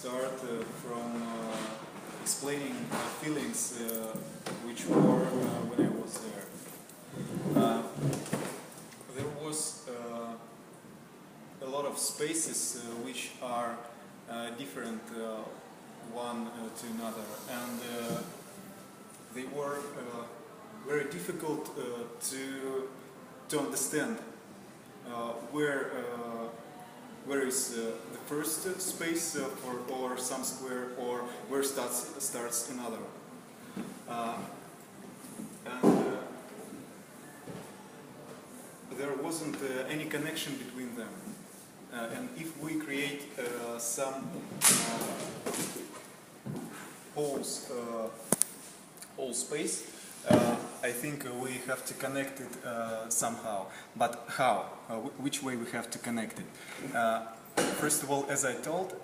start from explaining feelings which were when I was there. There was a lot of spaces which are different one to another, and they were very difficult to understand where is the first space or some square, or where starts another. And there wasn't any connection between them. And if we create some whole space, I think we have to connect it somehow. But how? Which way we have to connect it? First of all, as I told,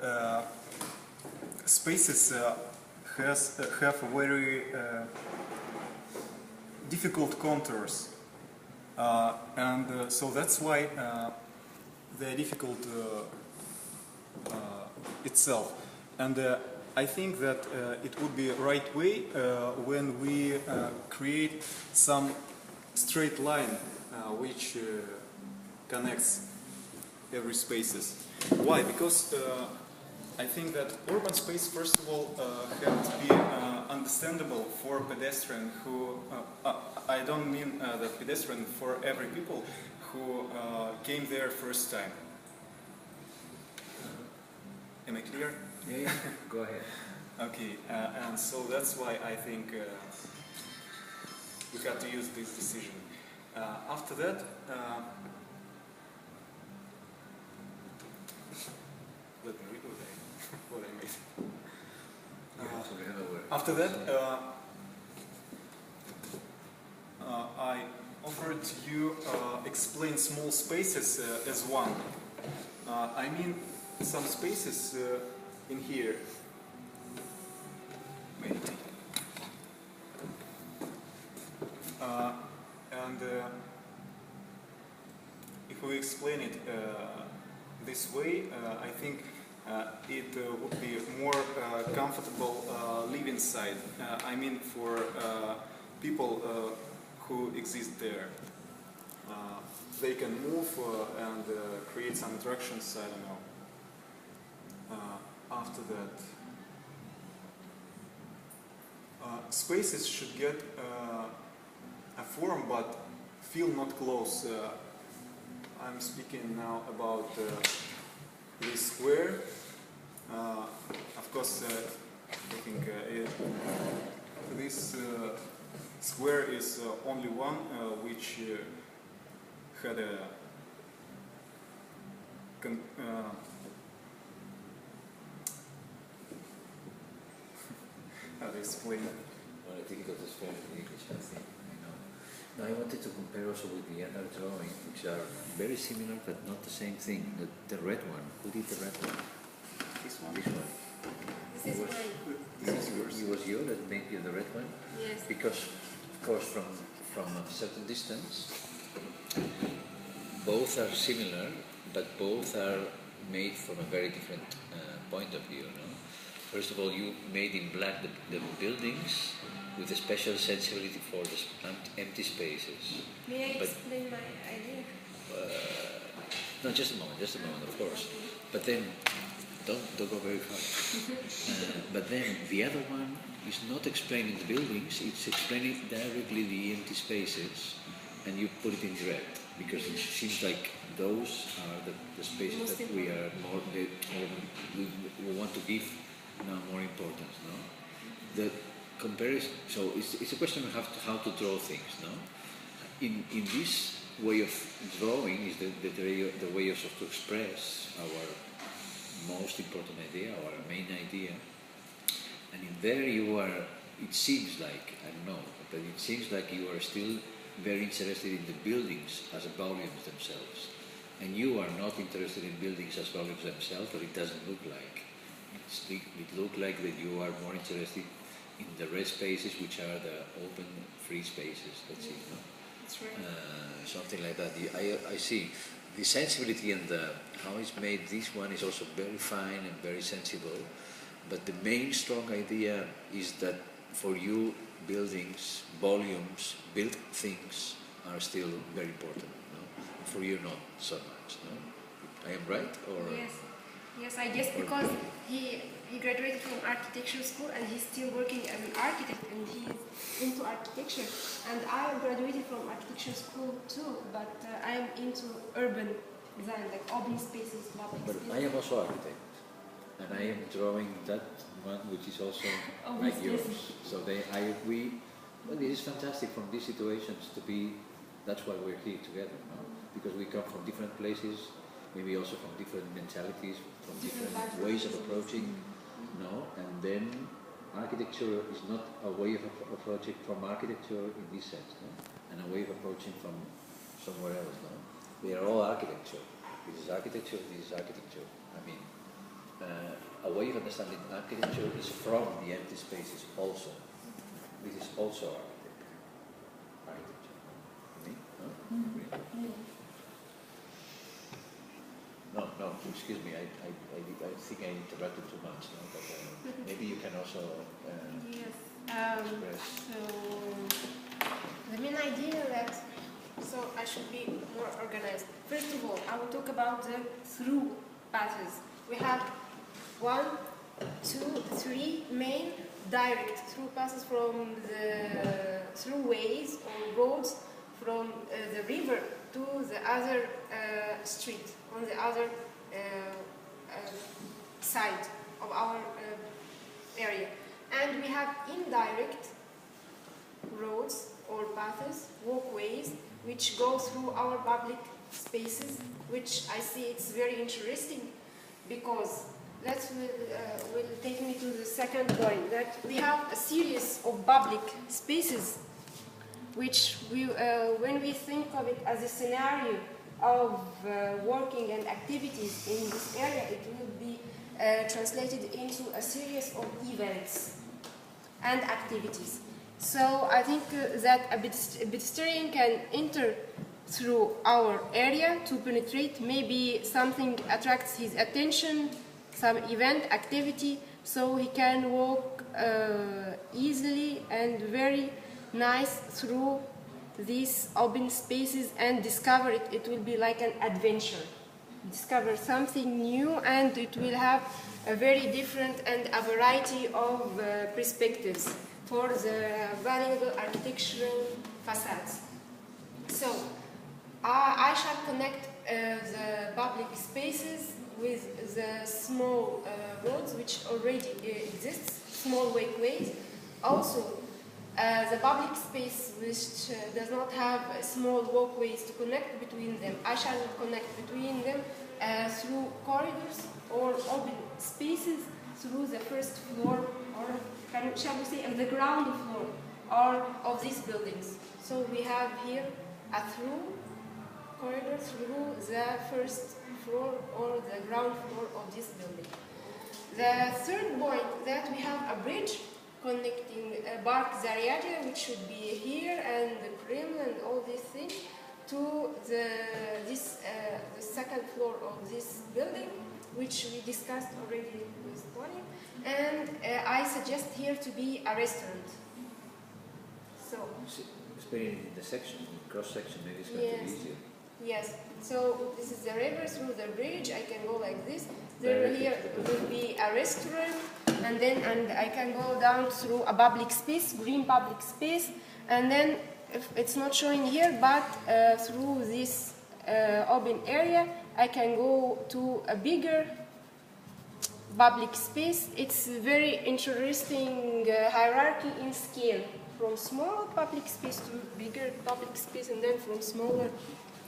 spaces have very difficult contours, and so that's why they're difficult itself. And I think that it would be a right way when we create some straight line which connects every spaces. Why? Because I think that urban space, first of all, have to be understandable for pedestrian who, I don't mean the pedestrian, for every people who came there first time. Am I clear? Yeah, go ahead. Okay, and so that's why I think we have to use this decision. After that, let me read what I made. After that, I offered to you explain small spaces as one. I mean some spaces in here. Maybe. And if we explain it this way, I think it would be more comfortable live inside. I mean for people who exist there. They can move and create some attractions, I don't know. After that, spaces should get a form but feel not close. I'm speaking now about this square. Of course, I think this square is only one which had a how to explain it? Well, I think it was very English, I think. Now I wanted to compare also with the other drawings, which are very similar but not the same thing. The red one. Who did the red one? This one. This one. This is mine. It was you that made you the red one? Yes. Because, of course, from a certain distance, both are similar, but both are made from a very different point of view. No? First of all, you made in black the buildings with a special sensibility for the empty spaces. May I explain my idea? No, just a moment, of course. But then, don't go very far. But then, the other one is not explaining the buildings, it's explaining directly the empty spaces, and you put it in red, because it seems like those are the spaces that we are more, we want to give now more importance, no? The comparison, so it's a question of how to draw things, no? In this way of drawing is the way also to express our most important idea, our main idea, and in there you are, it seems like, I don't know, but it seems like you are still very interested in the buildings as volumes themselves, and you are not interested in buildings as volumes themselves, or it doesn't look like. It looks like that you are more interested in the red spaces, which are the open, free spaces. That's it, no? That's right. Something like that. I see. the sensibility and how it's made, this one is also very fine and very sensible. But the main strong idea is that for you, buildings, volumes, built things are still very important. No? For you, not so much. No? I am right? Or Yes. Yes, I guess because he graduated from architecture school and he's still working as an architect and he's into architecture. And I graduated from architecture school too, but I'm into urban design, like open spaces, public but spaces. I am also architect, and I am drawing that one, which is also Oh, like yes. yours. So we, well, it is fantastic from these situations to be. That's why we're here together, no? Because we come from different places, maybe also from different mentalities, from different ways of approaching, no? And then architecture is not a way of approaching from architecture in this sense, no? And a way of approaching from somewhere else, no? They are all architecture. This is architecture, this is architecture. I mean, a way of understanding architecture is from the empty spaces also. This is also architecture. Me? No? No, excuse me, I think I interrupted too much, no? But maybe you can also Yes. express. So the main idea that I should be more organized. First of all, I will talk about the through paths. We have 1, 2, 3 main direct through passes from the throughways or roads from the river to the other street on the other side of our area. And we have indirect roads or paths, walkways, which go through our public spaces, which I see it's very interesting because that will take me to the second point, that we have a series of public spaces which when we think of it as a scenario of working and activities in this area, it will be translated into a series of events and activities. So I think that a pedestrian can enter through our area to penetrate, maybe something attracts his attention, some event, activity, so he can walk easily and very nice through these open spaces and discover it. It will be like an adventure. Discover something new and it will have a very different and a variety of perspectives for the valuable architectural facades. So I shall connect the public spaces with the small roads which already exist, small ways. Also, the public space which does not have small walkways to connect between them, I shall connect between them through corridors or open spaces through the first floor, or shall we say the ground floor or of these buildings. So we have here a through corridor through the first floor or the ground floor of this building. The third point, that we have a bridge connecting Park Zariaja, which should be here, and the Kremlin and all these things, to the second floor of this building, which we discussed already with Tony. And I suggest here to be a restaurant. So, explaining in the section, in cross section, maybe it's going to be easier. Yes. So this is the river through the bridge. I can go like this. There here will be a restaurant, and I can go down through a public space, green public space, and then if it's not showing here, but through this open area, I can go to a bigger public space. It's very interesting hierarchy in scale, from small public space to bigger public space, and then from smaller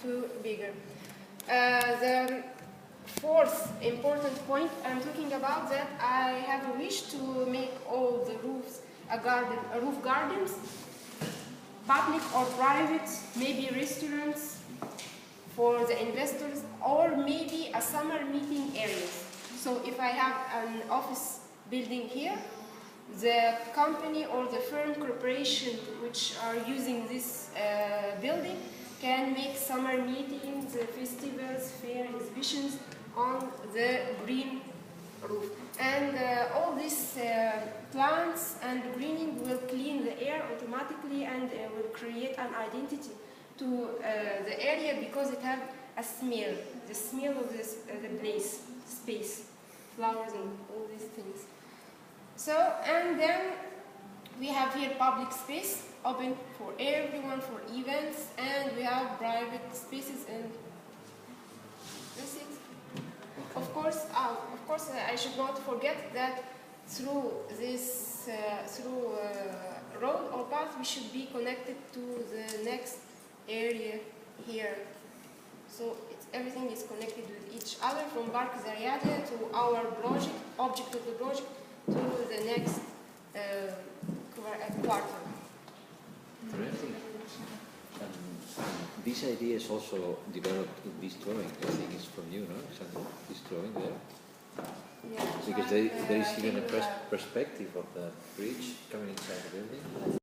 to bigger. The fourth important point I'm talking about, that I have a wish to make all the roofs roof gardens, public or private, maybe restaurants for the investors, or maybe a summer meeting areas. So if I have an office building here, the company or the firm corporation which are using this building can make summer meetings, festivals, fair exhibitions on the green roof. And all these plants and greening will clean the air automatically and will create an identity to the area because it has a smell, the smell of this, the place, space, flowers and all these things. So, and then we have here public space open for everyone for events, and we have private spaces, and that's it. Of course, I should not forget that through this road or path, we should be connected to the next area here. So everything is connected with each other, from Park Zaryadeh to our project, object of the project, to the next quarter. Interesting. This idea is also developed in this drawing. I think it's from you, no? Sandra? This drawing there? Yeah, Because there is even a perspective of the bridge coming inside the building.